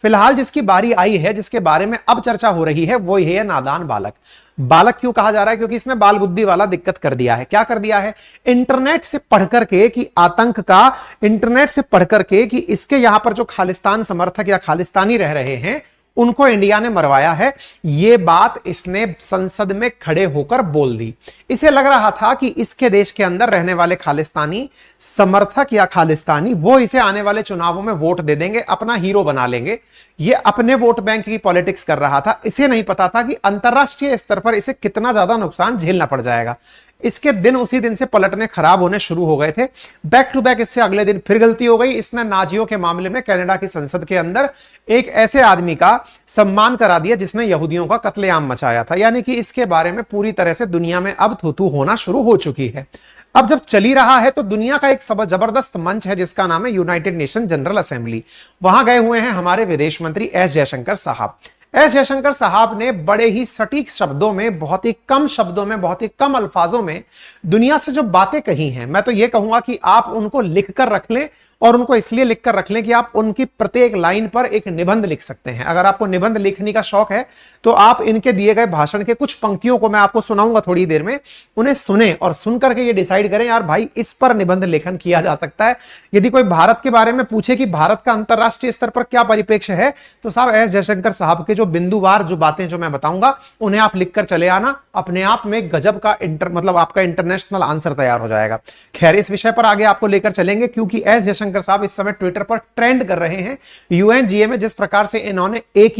फिलहाल जिसकी बारी आई है, जिसके बारे में अब चर्चा हो रही है, वो है नादान बालक। बालक क्यों कहा जा रहा है? क्योंकि इसने बाल बुद्धि वाला दिक्कत कर दिया है। क्या कर दिया है? इंटरनेट से पढ़ करके कि आतंक का, इंटरनेट से पढ़ करके कि इसके यहां पर जो खालिस्तान समर्थक या खालिस्तानी रह रहे हैं उनको इंडिया ने मरवाया है, यह बात इसने संसद में खड़े होकर बोल दी। इसे लग रहा था कि इसके देश के अंदर रहने वाले खालिस्तानी समर्थक या खालिस्तानी वो इसे आने वाले चुनावों में वोट दे देंगे, अपना हीरो बना लेंगे। ये अपने वोट बैंक की पॉलिटिक्स कर रहा था। इसे नहीं पता था कि अंतरराष्ट्रीय स्तर पर इसे कितना ज्यादा नुकसान झेलना पड़ जाएगा। इसके दिन उसी दिन से पलटने खराब होने शुरू हो गए थे। बैक टू बैक इससे अगले दिन फिर गलती हो गई। इसने नाजियों के मामले में कनाडा की संसद के अंदर एक ऐसे आदमी का सम्मान करा दिया जिसने यहूदियों का कत्लेआम मचाया था। यानी कि इसके बारे में पूरी तरह से दुनिया में अब थू-थू होना शुरू हो चुकी है। अब जब चली रहा है तो दुनिया का एक जबरदस्त मंच है जिसका नाम है यूनाइटेड नेशन जनरल असेंबली। वहां गए हुए हैं हमारे विदेश मंत्री एस जयशंकर साहब। एस जयशंकर साहब ने बड़े ही सटीक शब्दों में, बहुत ही कम शब्दों में, बहुत ही कम अल्फाजों में दुनिया से जो बातें कही हैं, मैं तो यह कहूंगा कि आप उनको लिख कर रख लें, और उनको इसलिए लिखकर रख लें कि आप उनकी प्रत्येक लाइन पर एक निबंध लिख सकते हैं। अगर आपको निबंध लिखने का शौक है तो आप इनके दिए गए भाषण के कुछ पंक्तियों को मैं आपको सुनाऊंगा थोड़ी देर में, उन्हें सुने और सुनकर के ये डिसाइड करें यार भाई इस पर निबंध लेखन किया जा सकता है। यदि कोई भारत के बारे में पूछे कि भारत का अंतरराष्ट्रीय स्तर पर क्या परिप्रेक्ष्य है, तो साहब एस जयशंकर साहब के जो बिंदुवार जो बातें जो मैं बताऊंगा उन्हें आप लिखकर चले आना। अपने आप में गजब का मतलब आपका इंटरनेशनल आंसर तैयार हो जाएगा। खैर, इस विषय पर आगे आपको लेकर चलेंगे क्योंकि एस जयशंकर साहब इस समय ट्विटर पर ट्रेंड कर रहे हैं। यूएनजीए में जिस प्रकार से इन्होंने एक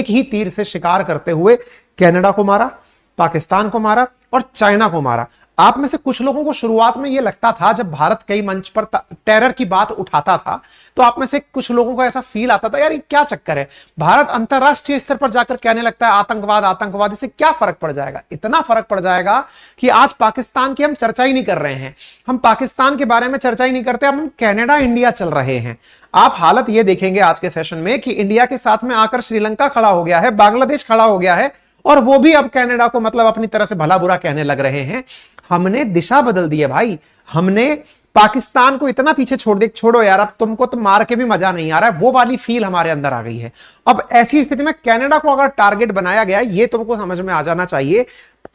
ही तीर से शिकार करते हुए कनाडा को मारा, पाकिस्तान को मारा और चाइना को मारा। आप में से कुछ लोगों को शुरुआत में यह लगता था, जब भारत कई मंच पर टेरर की बात उठाता था, तो आप में से कुछ लोगों को ऐसा फील आता था यार ये क्या चक्कर है, भारत अंतरराष्ट्रीय स्तर पर जाकर कहने लगता है आतंकवाद आतंकवाद, इससे क्या फर्क पड़ जाएगा? इतना फर्क पड़ जाएगा कि आज पाकिस्तान की हम चर्चा ही नहीं कर रहे हैं, हम पाकिस्तान के बारे में चर्चा ही नहीं करते, अब हम कनाडा इंडिया चल रहे हैं। आप हालत यह देखेंगे आज के सेशन में कि इंडिया के साथ में आकर श्रीलंका खड़ा हो गया है, बांग्लादेश खड़ा हो गया है, और वो भी अब कनाडा को मतलब अपनी तरह से भला बुरा कहने लग रहे हैं। हमने दिशा बदल दी है भाई। हमने पाकिस्तान को इतना पीछे छोड़ो यार, अब तुमको तो मार के भी मजा नहीं आ रहा है, वो वाली फील हमारे अंदर आ गई है। अब ऐसी स्थिति में कनाडा को अगर टारगेट बनाया गया, ये तुमको समझ में आ जाना चाहिए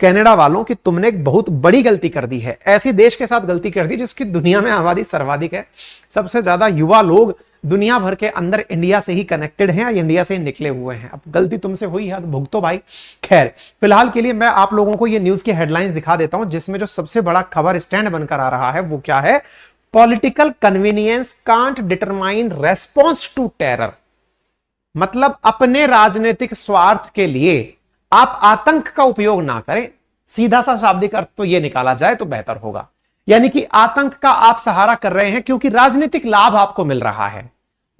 कनाडा वालों कि तुमने एक बहुत बड़ी गलती कर दी है। ऐसे देश के साथ गलती कर दी जिसकी दुनिया में आबादी सर्वाधिक है, सबसे ज्यादा युवा लोग दुनिया भर के अंदर इंडिया से ही कनेक्टेड हैं, इंडिया से ही निकले हुए हैं। अब गलती तुमसे हुई है तो भुगतो भाई। खैर, फिलहाल के लिए मैं आप लोगों को ये न्यूज की हेडलाइंस दिखा देता हूं जिसमें जो सबसे बड़ा खबर स्टैंड बनकर आ रहा है वो क्या है? Political convenience can't determine response to terror. मतलब अपने राजनीतिक स्वार्थ के लिए आप आतंक का उपयोग ना करें। सीधा सा शाब्दिक अर्थ तो यह निकाला जाए तो बेहतर होगा। यानी कि आतंक का आप सहारा कर रहे हैं क्योंकि राजनीतिक लाभ आपको मिल रहा है।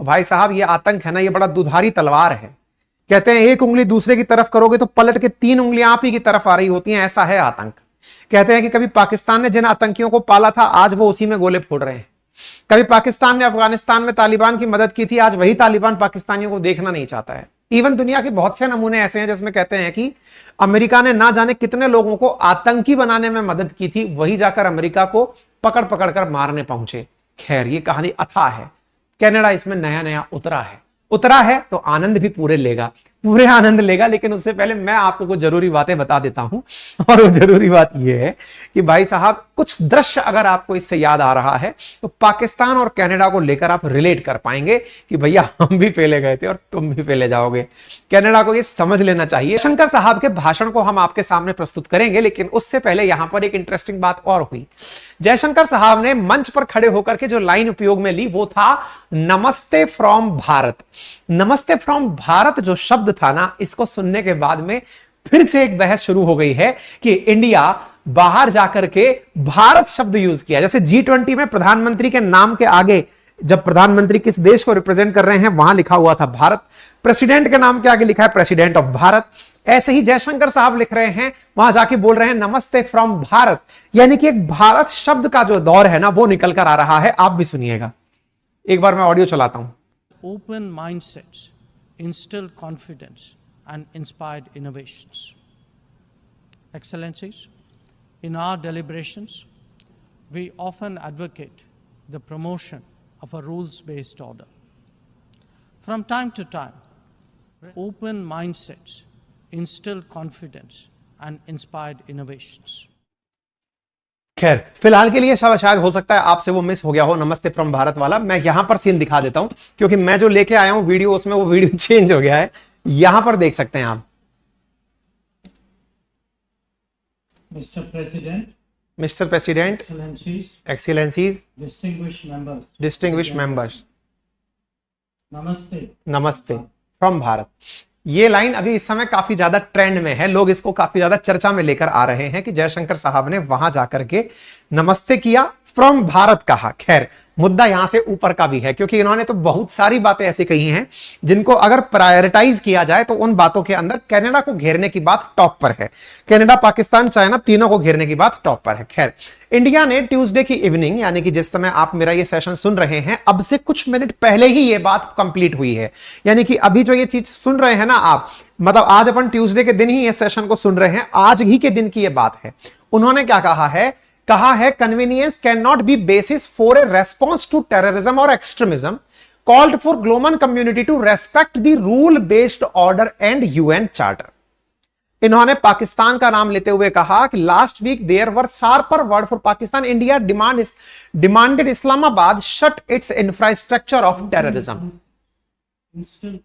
भाई साहब, ये आतंक है ना, ये बड़ा दुधारी तलवार है। कहते हैं एक उंगली दूसरे की तरफ करोगे तो पलट के 3 उंगलियां आप ही की तरफ आ रही होती हैं, ऐसा है आतंक। कहते हैं कि कभी पाकिस्तान ने जिन आतंकियों को पाला था आज वो उसी में गोले फोड़ रहे हैं। कभी पाकिस्तान ने अफगानिस्तान में तालिबान की मदद की थी, आज वही तालिबान पाकिस्तानियों को देखना नहीं चाहता है। इवन दुनिया के बहुत से नमूने ऐसे हैं जिसमें कहते हैं कि अमेरिका ने ना जाने कितने लोगों को आतंकी बनाने में मदद की थी, वही जाकर अमेरिका को पकड़ पकड़ कर मारने पहुंचे। खैर, ये कहानी अथाह है। कनाडा इसमें नया नया उतरा है तो आनंद भी पूरे आनंद लेगा। लेकिन उससे पहले मैं आपको कुछ जरूरी बातें बता देता हूं, और वो जरूरी बात यह है कि भाई साहब कुछ दृश्य अगर आपको इससे याद आ रहा है तो पाकिस्तान और कनाडा को लेकर आप रिलेट कर पाएंगे कि भैया हम भी पहले गए थे और तुम भी पहले जाओगे। कनाडा को ये समझ लेना चाहिए। शंकर साहब के भाषण को हम आपके सामने प्रस्तुत करेंगे, लेकिन उससे पहले यहां पर एक इंटरेस्टिंग बात और हुई। जयशंकर साहब ने मंच पर खड़े होकर के जो लाइन उपयोग में ली वो था नमस्ते फ्रॉम भारत। नमस्ते फ्रॉम भारत जो शब्द था ना, इसको सुनने के बाद में फिर से एक बहस शुरू हो गई है कि इंडिया बाहर जाकर के भारत शब्द यूज किया। जैसे G20 में प्रधानमंत्री के नाम के आगे जब प्रधानमंत्री किस देश को रिप्रेजेंट कर रहे हैं वहां लिखा हुआ था भारत, प्रेसिडेंट के नाम के आगे लिखा है प्रेसिडेंट ऑफ भारत। ऐसे ही जयशंकर साहब लिख रहे हैं, वहां जाके बोल रहे हैं नमस्ते फ्रॉम भारत। यानी कि एक भारत शब्द का जो दौर है ना वो निकल कर आ रहा है। आप भी सुनिएगा, एक बार मैं ऑडियो चलाता हूं। Open mindsets instill confidence and inspired innovations. Excellencies, in our deliberations, we often advocate the promotion of a rules-based order. From time to time, open mindsets instill confidence and inspired innovations. खैर फिलहाल के लिए शायद हो सकता है आपसे वो मिस हो गया हो नमस्ते फ्रॉम भारत वाला। मैं यहां पर सीन दिखा देता हूं क्योंकि मैं जो लेके आया हूं वीडियो उसमें वो वीडियो चेंज हो गया है। यहां पर देख सकते हैं आप। Mr. President, mister president, Excellencies, एक्सीलेंसीज, distinguished members, नमस्ते Namaste. फ्रॉम भारत। ये लाइन अभी इस समय काफी ज्यादा ट्रेंड में है, लोग इसको काफी ज्यादा चर्चा में लेकर आ रहे हैं कि जयशंकर साहब ने वहां जाकर के नमस्ते किया, फ्रॉम भारत कहा। खैर मुद्दा यहां से ऊपर का भी है क्योंकि इन्होंने तो बहुत सारी बातें ऐसी कही हैं जिनको अगर प्रायोरिटाइज किया जाए तो उन बातों के अंदर कनाडा को घेरने की बात टॉप पर है। कनाडा, पाकिस्तान, चाइना तीनों को घेरने की बात टॉप पर है। खैर इंडिया ने ट्यूसडे की इवनिंग यानी कि जिस समय आप मेरा ये सेशन सुन रहे हैं अब से कुछ मिनट पहले ही ये बात कंप्लीट हुई है। यानी कि अभी जो ये चीज सुन रहे हैं ना आप, मतलब आज अपन ट्यूसडे के दिन ही ये सेशन को सुन रहे हैं, आज ही के दिन की ये बात है। उन्होंने क्या कहा है convenience can not be basis for a response to terrorism और extremism, called for global community to respect the rule based order and UN charter. इन्होंने पाकिस्तान का नाम लेते हुए कहा कि last week there were sharper word for Pakistan, India demanded Islamabad shut its infrastructure of terrorism. Instill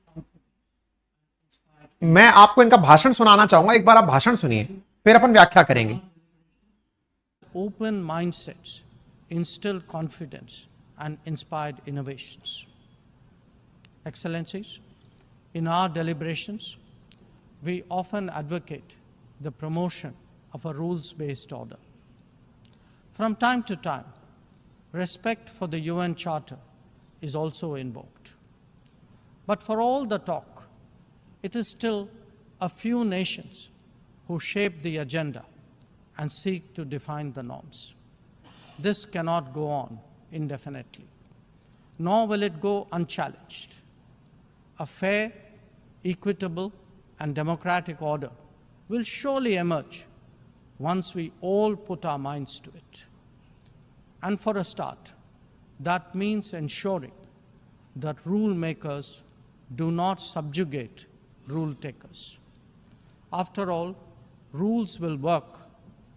मैं आपको इनका भाषण सुनाना चाहूंगा, एक बार आप भाषण सुनिए फिर अपन व्याख्या करेंगे। Open mindsets instill confidence and inspired innovations. Excellencies, in our deliberations, we often advocate the promotion of a rules-based order. From time to time, respect for the UN Charter is also invoked. But for all the talk, it is still a few nations who shape the agenda and seek to define the norms. This cannot go on indefinitely, nor will it go unchallenged. A fair, equitable, and democratic order will surely emerge once we all put our minds to it. And for a start, that means ensuring that rule makers do not subjugate rule takers. After all, rules will work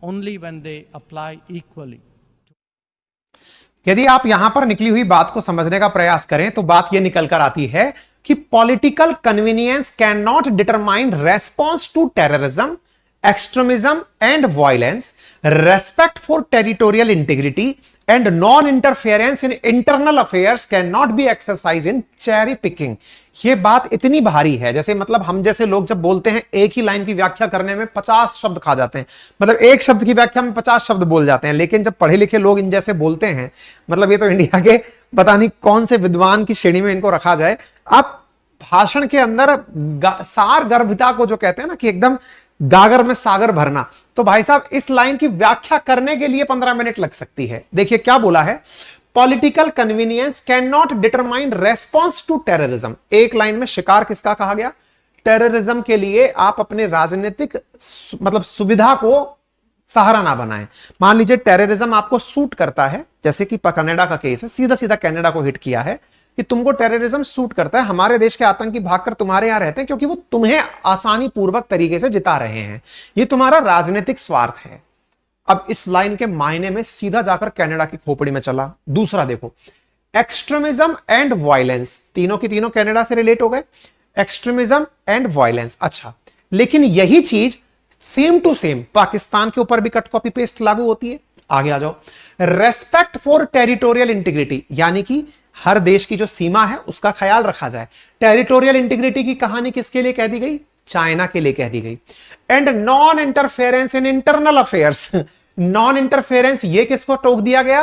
only when they apply equally. यदि आप यहां पर निकली हुई बात को समझने का प्रयास करें तो बात यह निकल कर आती है कि political convenience can not determine response to terrorism, extremism and violence, respect for territorial integrity and non-interference in internal affairs cannot be exercised in cherry picking। ये बात इतनी भारी है, जैसे मतलब हम जैसे लोग जब बोलते हैं एक ही लाइन की व्याख्या करने में 50 शब्द खा जाते हैं, मतलब एक शब्द की व्याख्या में 50 शब्द बोल जाते हैं, लेकिन जब पढ़े लिखे लोग इन जैसे बोलते हैं, मतलब ये तो इंडिया के पता नहीं कौन से विद्वान की श्रेणी में इनको रखा जाए। आप भाषण के अंदर सार गर्भिता को जो कहते हैं ना कि एकदम गागर में सागर भरना, तो भाई साहब इस लाइन की व्याख्या करने के लिए 15 मिनट लग सकती है। देखिए क्या बोला है, political convenience can not determine response to terrorism. एक लाइन में शिकार किसका कहा गया, टेररिज्म के लिए आप अपने राजनीतिक मतलब सुविधा को सहारा ना बनाएं। मान लीजिए टेररिज्म आपको सूट करता है, जैसे कि कनाडा का केस है, सीधा सीधा कनाडा को हिट किया है कि तुमको टेररिज्म सूट करता है, हमारे देश के आतंकी भागकर तुम्हारे यहां रहते हैं क्योंकि वो तुम्हें आसानी पूर्वक तरीके से जिता रहे हैं, ये तुम्हारा राजनीतिक स्वार्थ है। अब इस लाइन के मायने में सीधा जाकर कनाडा की खोपड़ी में चला। दूसरा देखो, एक्सट्रीमिज्म एंड वायलेंस, तीनों की तीनों कनाडा से रिलेट हो गए, एक्सट्रीमिज्म एंड वायलेंस। अच्छा, लेकिन यही चीज सेम टू सेम पाकिस्तान के ऊपर भी कट कॉपी पेस्ट लागू होती है। आगे आ जाओ, रेस्पेक्ट फॉर टेरिटोरियल इंटीग्रिटी, यानी कि हर देश की जो सीमा है उसका ख्याल रखा जाए। टेरिटोरियल इंटीग्रिटी की कहानी किसके लिए कह दी गई, चाइना के लिए कह दी गई। And non interference in internal affairs, non interference ये किसको टोक दिया गया,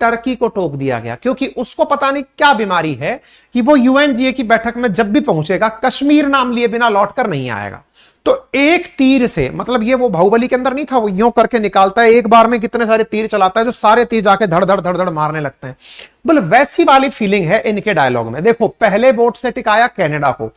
टर्की को टोक दिया गया, क्योंकि उसको पता नहीं क्या बीमारी है कि वो यूएनजीए की बैठक में जब भी पहुंचेगा कश्मीर नाम लिए बिना लौटकर नहीं आएगा। तो एक तीर से, मतलब ये वो बाहुबली के अंदर नहीं था, वो यूं करके निकालता है, एक बार में कितने सारे तीर चलाता है जो सारे तीर जाके धड़ धड़ धड़ धड़ मारने लगते हैं। बोले वैसी वाली फीलिंग है इनके डायलॉग में। देखो पहले वोट से टिकाया कनाडा को,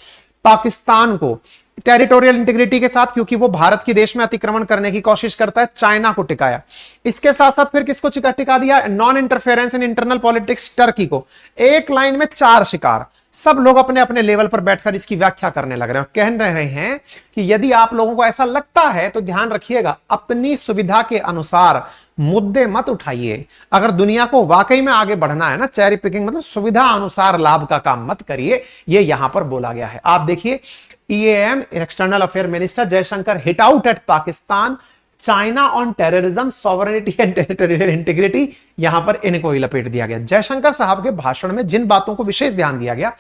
पाकिस्तान को टेरिटोरियल इंटीग्रिटी के साथ, क्योंकि वो भारत के देश में अतिक्रमण करने की कोशिश करता है, चाइना को टिकाया। इसके साथ साथ फिर किसको टिका दिया, non interference in internal politics, Turkey को। एक लाइन में चार शिकार, सब लोग अपने अपने लेवल पर बैठकर इसकी व्याख्या करने लग रहे हैं और कह रहे हैं कि यदि आप लोगों को ऐसा लगता है तो ध्यान रखिएगा, अपनी सुविधा के अनुसार मुद्दे मत उठाइए। अगर दुनिया को वाकई में आगे बढ़ना है ना, चेरी पिकिंग मतलब सुविधा अनुसार लाभ का काम मत करिए, ये यहां पर बोला गया है। आप देखिए, EAM external affair minister Jaishankar hit out at Pakistan, China on terrorism, sovereignty and territorial integrity, यहां पर इनको ही लपेट दिया गया। जयशंकर साहब के भाषण में जिन बातों को विशेष ध्यान दिया गया,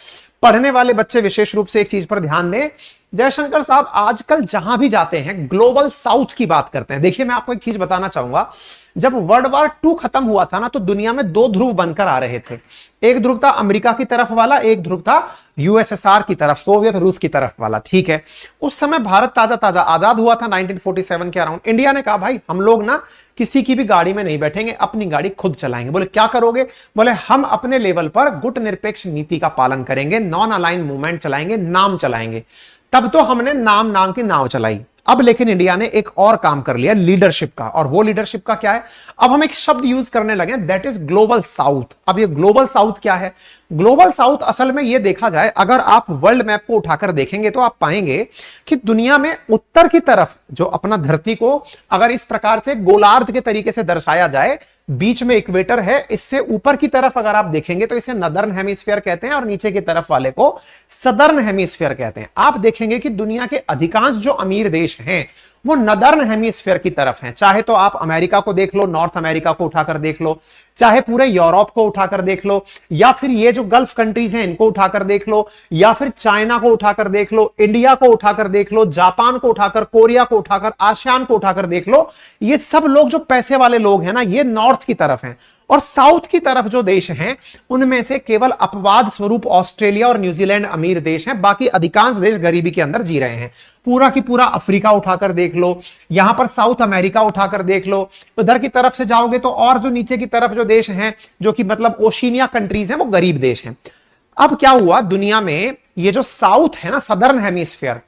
पढ़ने वाले बच्चे विशेष रूप से एक चीज पर ध्यान दें, जयशंकर साहब आजकल जहां भी जाते हैं ग्लोबल साउथ की बात करते हैं। देखिए, मैं आपको एक चीज बताना चाहूंगा, जब वर्ल्ड वॉर 2 खत्म हुआ था ना, तो दुनिया में 2 ध्रुव बनकर आ रहे थे। एक ध्रुव था अमेरिका की तरफ वाला, एक ध्रुव था USSR की तरफ, सोवियत रूस की तरफ वाला। ठीक है, उस समय भारत ताजा ताजा आजाद हुआ था 1947 के अराउंड। इंडिया ने कहा भाई हम लोग ना किसी की भी गाड़ी में नहीं बैठेंगे, अपनी गाड़ी खुद चलाएंगे। बोले क्या करोगे? बोले हम अपने लेवल पर गुट निरपेक्ष नीति का पालन करेंगे, नॉन अलाइन मूवमेंट चलाएंगे, नाम चलाएंगे। तब तो हमने नाम की नाव चलाई। अब लेकिन इंडिया ने एक और काम कर लिया लीडरशिप का, और वो लीडरशिप का क्या है? अब हम एक शब्द यूज करने लगे, दैट इज ग्लोबल साउथ। अब ये ग्लोबल साउथ क्या है? ग्लोबल साउथ असल में ये देखा जाए, अगर आप वर्ल्ड मैप को उठाकर देखेंगे तो आप पाएंगे कि दुनिया में उत्तर की तरफ जो अपना धरती को अगर इस प्रकार से गोलार्ध के तरीके से दर्शाया जाए, बीच में इक्वेटर है, इससे ऊपर की तरफ अगर आप देखेंगे तो इसे नदर्न हेमिस्फीयर कहते हैं और नीचे की तरफ वाले को सदर्न हेमिस्फीयर कहते हैं। आप देखेंगे कि दुनिया के अधिकांश जो अमीर देश हैं वो नदर्न हेमिस्फीयर की तरफ हैं। चाहे तो आप अमेरिका को देख लो, नॉर्थ अमेरिका को उठाकर देख लो, चाहे पूरे यूरोप को उठाकर देख लो, या फिर ये जो गल्फ कंट्रीज हैं इनको उठाकर देख लो, या फिर चाइना को उठाकर देख लो, इंडिया को उठाकर देख लो, जापान को उठाकर, कोरिया को उठाकर, आसियान को उठाकर देख लो। ये सब लोग जो पैसे वाले लोग हैं ना, ये नॉर्थ की तरफ हैं। और साउथ की तरफ जो देश हैं उनमें से केवल अपवाद स्वरूप ऑस्ट्रेलिया और न्यूजीलैंड अमीर देश हैं, बाकी अधिकांश देश गरीबी के अंदर जी रहे हैं। पूरा की पूरा अफ्रीका उठाकर देख लो, यहां पर साउथ अमेरिका उठाकर देख लो, उधर की तरफ से जाओगे तो और जो नीचे की तरफ जो देश हैं जो कि मतलब ओशिनिया कंट्रीज हैं, वो गरीब देश हैं। अब क्या हुआ, दुनिया में ये जो साउथ है ना, सदर्न हेमिस्फीयर,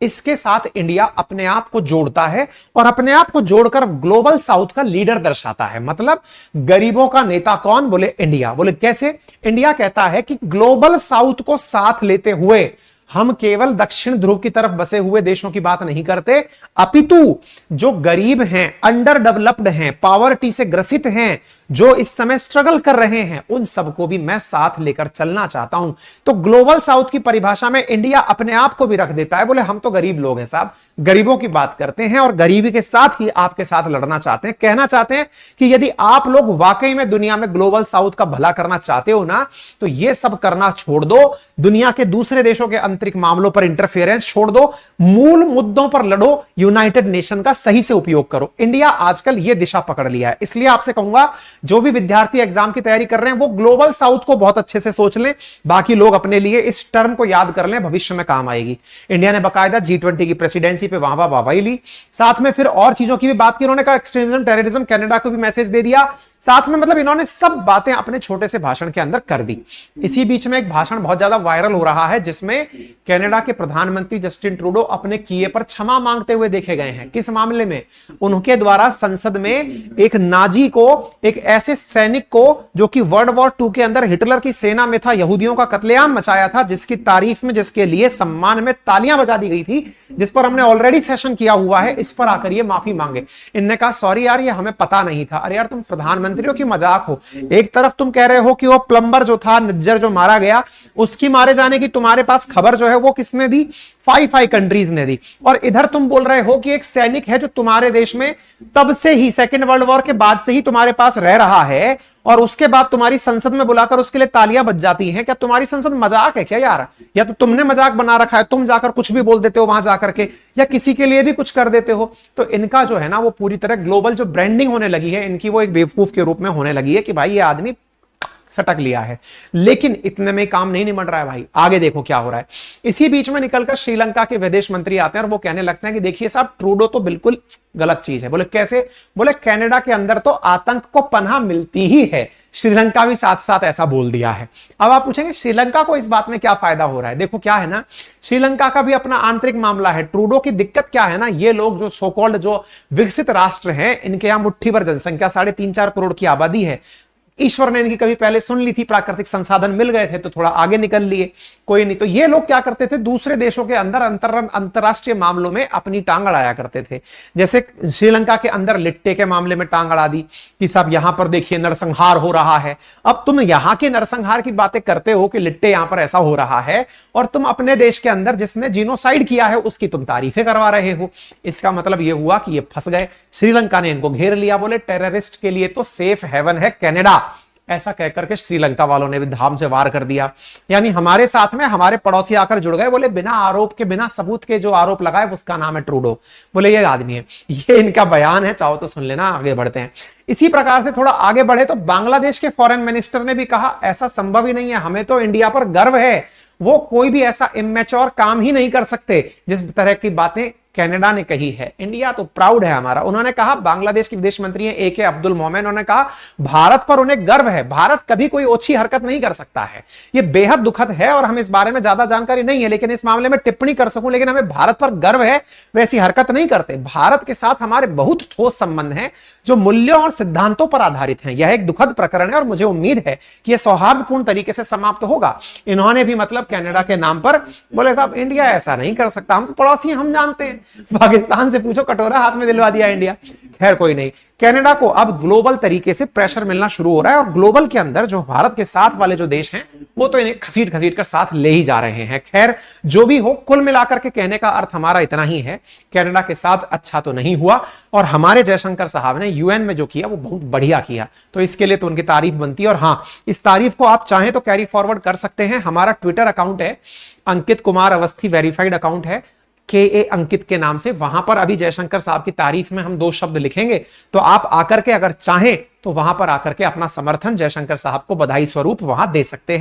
इसके साथ इंडिया अपने आप को जोड़ता है और अपने आप को जोड़कर ग्लोबल साउथ का लीडर दर्शाता है। मतलब गरीबों का नेता कौन? बोले इंडिया। बोले कैसे? इंडिया कहता है कि ग्लोबल साउथ को साथ लेते हुए हम केवल दक्षिण ध्रुव की तरफ बसे हुए देशों की बात नहीं करते, अपितु जो गरीब हैं, अंडर डेवलप्ड हैं, पॉवर्टी से ग्रसित हैं, जो इस समय स्ट्रगल कर रहे हैं, उन सबको भी मैं साथ लेकर चलना चाहता हूं। तो ग्लोबल साउथ की परिभाषा में इंडिया अपने आप को भी रख देता है। बोले हम तो गरीब लोग हैं साहब, गरीबों की बात करते हैं और गरीबी के साथ ही आपके साथ लड़ना चाहते हैं। कहना चाहते हैं कि यदि आप लोग वाकई में दुनिया में ग्लोबल साउथ का भला करना चाहते हो ना, तो ये सब करना छोड़ दो, दुनिया के दूसरे देशों के आंतरिक मामलों पर इंटरफेरेंस छोड़ दो, मूल मुद्दों पर लड़ो, यूनाइटेड नेशन का सही से उपयोग करो। इंडिया आजकल ये दिशा पकड़ लिया है। इसलिए आपसे कहूंगा, जो भी विद्यार्थी एग्जाम की तैयारी कर रहे हैं वो ग्लोबल साउथ को बहुत अच्छे से सोच लें, बाकी लोग अपने लिए इस टर्म को याद कर लें, भविष्य में काम आएगी। इंडिया ने बाकायदा G20 की प्रेसिडेंसी पे वाहवाही ली, साथ में फिर और चीजों की भी बात की। उन्होंने कहा एक्सट्रीमिज्म, टेररिज्म, कनाडा को भी मैसेज दे दिया, साथ में मतलब इन्होंने सब बातें अपने छोटे से भाषण के अंदर कर दी। इसी बीच में एक भाषण बहुत ज्यादा वायरल हो रहा है जिसमें कनाडा के प्रधानमंत्री जस्टिन ट्रूडो अपने किए पर क्षमा मांगते हुए देखे गए हैं। किस मामले में? उनके द्वारा संसद में एक नाजी को, एक ऐसे सैनिक को जो कि वर्ल्ड वॉर 2 के अंदर हिटलर की सेना में था, यहूदियों का कत्लेआम मचाया था, जिसकी तारीफ में, जिसके लिए सम्मान में तालियां बजा दी गई थी, जिस पर हमने ऑलरेडी सेशन किया हुआ है, इस पर आकर ये माफी मांगे। इनने कहा सॉरी यार, ये हमें पता नहीं था। अरे यार, तुम प्रधानमंत्रियों की मजाक हो। एक तरफ तुम कह रहे हो कि वो प्लम्बर जो था, नज्जर जो मारा गया, उसकी मारे जाने की तुम्हारे पास खबर जो है वो किसने दी? 5 कंट्रीज ने दी। और इधर तुम बोल रहे हो कि एक सैनिक है जो तुम्हारे देश में तब से ही, सेकेंड वर्ल्ड वॉर के बाद से ही तुम्हारे पास रह रहा है, और उसके बाद तुम्हारी संसद में बुलाकर उसके लिए तालियां बज जाती हैं। क्या तुम्हारी संसद मजाक है क्या यार? या तो तुमने मजाक बना रखा है, तुम जाकर कुछ भी बोल देते हो वहां जाकर के, या किसी के लिए भी कुछ कर देते हो। तो इनका जो है ना, वो पूरी तरह ग्लोबल जो ब्रांडिंग होने लगी है इनकी, वो एक बेवकूफ के रूप में होने लगी है कि भाई ये आदमी सटक लिया है। लेकिन इतने में काम नहीं निमट रहा है भाई, आगे देखो क्या हो रहा है। इसी बीच में निकलकर श्रीलंका के विदेश मंत्री आते हैं और वो कहने लगते हैं कि देखिए साहब, ट्रूडो तो बिल्कुल गलत चीज है। बोले कैसे? बोले कनाडा के अंदर तो आतंक को पनाह मिलती ही है, श्रीलंका भी साथ साथ ऐसा बोल दिया है। अब आप पूछेंगे श्रीलंका को इस बात में क्या फायदा हो रहा है? देखो क्या है ना, श्रीलंका का भी अपना आंतरिक मामला है। ट्रूडो की दिक्कत क्या है ना, ये लोग जो सो कॉल्ड जो विकसित राष्ट्र हैं, इनके यहां मुट्ठी भर जनसंख्या, 3.5-4 करोड़ की आबादी है, ईश्वर ने इनकी कभी पहले सुन ली थी, प्राकृतिक संसाधन मिल गए थे तो थोड़ा आगे निकल लिए, कोई नहीं। तो ये लोग क्या करते थे, दूसरे देशों के अंदर अंतरराष्ट्रीय मामलों में अपनी टांग अड़ाया करते थे। जैसे श्रीलंका के अंदर लिट्टे के मामले में टांग अड़ा दी कि साहब यहां पर देखिए नरसंहार हो रहा है। अब तुम यहां के नरसंहार की बातें करते हो कि लिट्टे यहां पर ऐसा हो रहा है, और तुम अपने देश के अंदर जिसने जीनोसाइड किया है उसकी तुम तारीफें करवा रहे हो। इसका मतलब यह हुआ कि ये फंस गए। श्रीलंका ने इनको घेर लिया, बोले टेररिस्ट के लिए तो सेफ हेवन है कनाडा। ऐसा कहकर के श्रीलंका वालों ने भी धाम से वार कर दिया। यानी हमारे साथ में हमारे पड़ोसी आकर जुड़ गए, बोले बिना आरोप के, बिना सबूत के जो आरोप लगाए उसका नाम है ट्रूडो। बोले ये आदमी है, ये इनका बयान है, चाहो तो सुन लेना। आगे बढ़ते हैं। इसी प्रकार से थोड़ा आगे बढ़े तो बांग्लादेश के फॉरेन मिनिस्टर ने भी कहा ऐसा संभव ही नहीं है, हमें तो इंडिया पर गर्व है, वो कोई भी ऐसा इमेच्योर काम ही नहीं कर सकते जिस तरह की बातें कनाडा ने कही है। इंडिया तो प्राउड है हमारा। उन्होंने कहा, बांग्लादेश के विदेश मंत्री हैं AK अब्दुल मोमेन, उन्होंने कहा भारत पर उन्हें गर्व है, भारत कभी कोई ओछी हरकत नहीं कर सकता है। ये बेहद दुखद है और हम इस बारे में ज्यादा जानकारी नहीं है, लेकिन इस मामले में टिप्पणी कर सकूं, लेकिन हमें भारत पर गर्व है, वैसी हरकत नहीं करते। भारत के साथ हमारे बहुत ठोस संबंध हैं जो मूल्यों और सिद्धांतों पर आधारित हैं। यह एक दुखद प्रकरण है और मुझे उम्मीद है कि यह सौहार्दपूर्ण तरीके से समाप्त होगा। इन्होंने भी मतलब कनाडा के नाम पर बोले साहब इंडिया ऐसा नहीं कर सकता, हम पड़ोसी हम जानते हैं, पाकिस्तान से पूछो कटोरा हाथ में दिलवा दिया इंडिया। खैर कोई नहीं, कनाडा को अब ग्लोबल तरीके से प्रेशर मिलना शुरू हो रहा है और ग्लोबल के अंदर जो भारत के साथ वाले जो देश हैं वो तो इन्हें घसीट घसीट कर साथ ले ही जा रहे हैं। खैर जो भी हो, कुल मिलाकर के कहने का अर्थ हमारा इतना ही है, कनाडा के साथ अच्छा तो नहीं हुआ और हमारे जयशंकर साहब ने UN में जो किया वो बहुत बढ़िया किया, तो इसके लिए तो उनकी तारीफ बनती है। और हाँ, इस तारीफ को आप चाहें तो कैरी फॉरवर्ड कर सकते हैं। हमारा ट्विटर अकाउंट है अंकित कुमार अवस्थी, वेरीफाइड अकाउंट है KA अंकित के नाम से। वहां पर अभी जयशंकर साहब की तारीफ में हम 2 शब्द लिखेंगे, तो आप आकर के अगर चाहें तो वहां पर आकर के अपना समर्थन जयशंकर साहब को बधाई स्वरूप वहां दे सकते हैं।